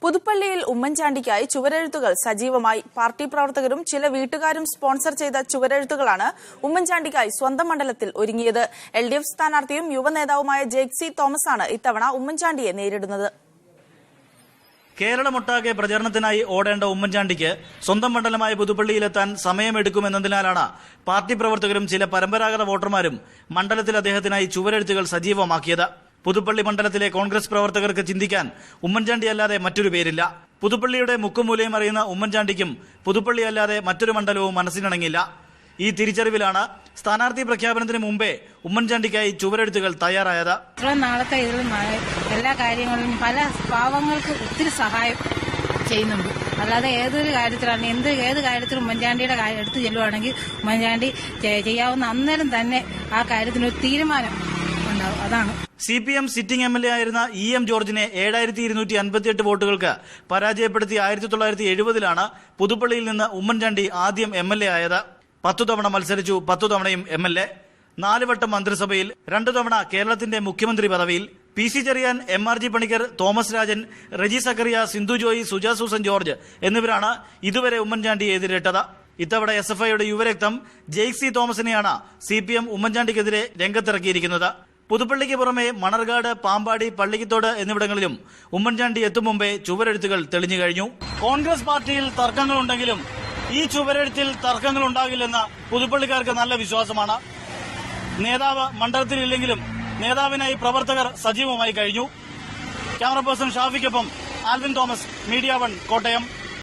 പുതുപ്പള്ളിയിൽ ഉമ്മൻചാണ്ടിക്കായി ചുവരെഴുത്തുകൾ സജീവമായി. പാർട്ടി പ്രവർത്തകരും ചില വീട്ടുകാരും സ്പോൺസർ ചെയ്ത ചുവരെഴുത്തുകളാണ് ഉമ്മൻചാണ്ടിക്കായി സ്വന്തം മണ്ഡലത്തിൽ ഒരുങ്ങിയത്. LDF സ്ഥാനാർത്ഥിയും യുവനേതാവുമായ ജെയ്സി തോമസാണ് ഇത്തവണ ഉമ്മൻചാണ്ടിയെ നേരിടുന്നത്. കേരളമൊട്ടാകെ പ്രചരണത്തിനായി ഓടേണ്ട ഉമ്മൻചാണ്ടിക്ക് സ്വന്തം മണ്ഡലമായ പുതുപ്പള്ളിയിലെത്താൻ സമയമെടുക്കുമെന്നതിനാലാണ് പാർട്ടി പ്രവർത്തകരും ചില പരമ്പരാഗത വോട്ടർമാരും മണ്ഡലത്തിൽ അദ്ദേഹത്തിനായി ചുവരെഴുത്തുകൾ സജീവമാക്കിയത്. പുതുപ്പള്ളി മണ്ഡലത്തിലെ കോൺഗ്രസ് പ്രവർത്തകർക്ക് ചിന്തിക്കാൻ ഉമ്മൻചാണ്ടി അല്ലാതെ മറ്റൊരു പേരില്ല. പുതുപ്പള്ളിയുടെ മുക്കുമൂലയും അറിയുന്ന ഉമ്മൻചാണ്ടിക്കും പുതുപ്പള്ളി അല്ലാതെ മറ്റൊരു മണ്ഡലവും മനസ്സിനിണങ്ങില്ല. ഈ തിരിച്ചറിവിലാണ് സ്ഥാനാർത്ഥി പ്രഖ്യാപനത്തിന് മുമ്പേ ഉമ്മൻചാണ്ടിക്കായി ചുവരെഴുത്തുകൾ തയ്യാറായത്. നാളത്തെ എല്ലാ കാര്യങ്ങളിലും പല പാവങ്ങൾക്ക് ഒത്തിരി സഹായം ചെയ്യുന്നുണ്ട്. അല്ലാതെ ഏതൊരു കാര്യത്തിലാണ് ഏത് കാര്യത്തിലും ഉമ്മൻചാണ്ടിയുടെ എടുത്തു ചെല്ലുവാണെങ്കിൽ ഉമ്മൻചാണ്ടി ചെയ്യാവുന്ന അന്നേരം തന്നെ ആ കാര്യത്തിനൊരു തീരുമാനം ഉണ്ടാവും. അതാണ് CPM സിറ്റിംഗ് MLA ആയിരുന്ന EM ജോർജിനെ 7258 വോട്ടുകൾക്ക് പരാജയപ്പെടുത്തി 1970-ലാണ് പുതുപ്പള്ളിയിൽ നിന്ന് ഉമ്മൻചാണ്ടി ആദ്യം MLA ആയത്. 10 തവണ മത്സരിച്ചു, 10 തവണയും MLA. 4 വട്ടം മന്ത്രിസഭയിൽ, 2 തവണ കേരളത്തിന്റെ മുഖ്യമന്ത്രി പദവിയിൽ. PC ചെറിയാൻ, MRG പണിക്കർ, തോമസ് രാജൻ, റെജി സക്കറിയ, സിന്ധു ജോയി, സുജ സൂസൻ ജോർജ് എന്നിവരാണ് ഇതുവരെ ഉമ്മൻചാണ്ടിയെ എതിരിട്ടത്. ഇത്തവണ SFIയുടെ യുവരക്തം ജെയ്സി തോമസിനെയാണ് CPM ഉമ്മൻചാണ്ടിക്കെതിരെ രംഗത്തിറക്കിയിരിക്കുന്നത്. പുതുപ്പള്ളിക്ക് പുറമെ മണർകാട്, പാമ്പാടി, പള്ളിക്കത്തോട് എന്നിവിടങ്ങളിലും ഉമ്മൻചാണ്ടി എത്തും മുമ്പേ ചുവരെഴുത്തുകൾ തെളിഞ്ഞു കഴിഞ്ഞു. കോൺഗ്രസ് പാർട്ടിയിൽ തർക്കങ്ങളുണ്ടെങ്കിലും ഈ ചുവരെഴുത്തിൽ തർക്കങ്ങൾ ഉണ്ടാകില്ലെന്ന് പുതുപ്പള്ളിക്കാർക്ക് നല്ല വിശ്വാസമാണ്. നേതാവ് മണ്ഡലത്തിലില്ലെങ്കിലും നേതാവിനായി പ്രവർത്തകർ സജീവമായി കഴിഞ്ഞു. ക്യാമറ പേഴ്സൺ ഷാഫിക്കൊപ്പം ആൽവിൻ തോമസ്, മീഡിയ 1, കോട്ടയം.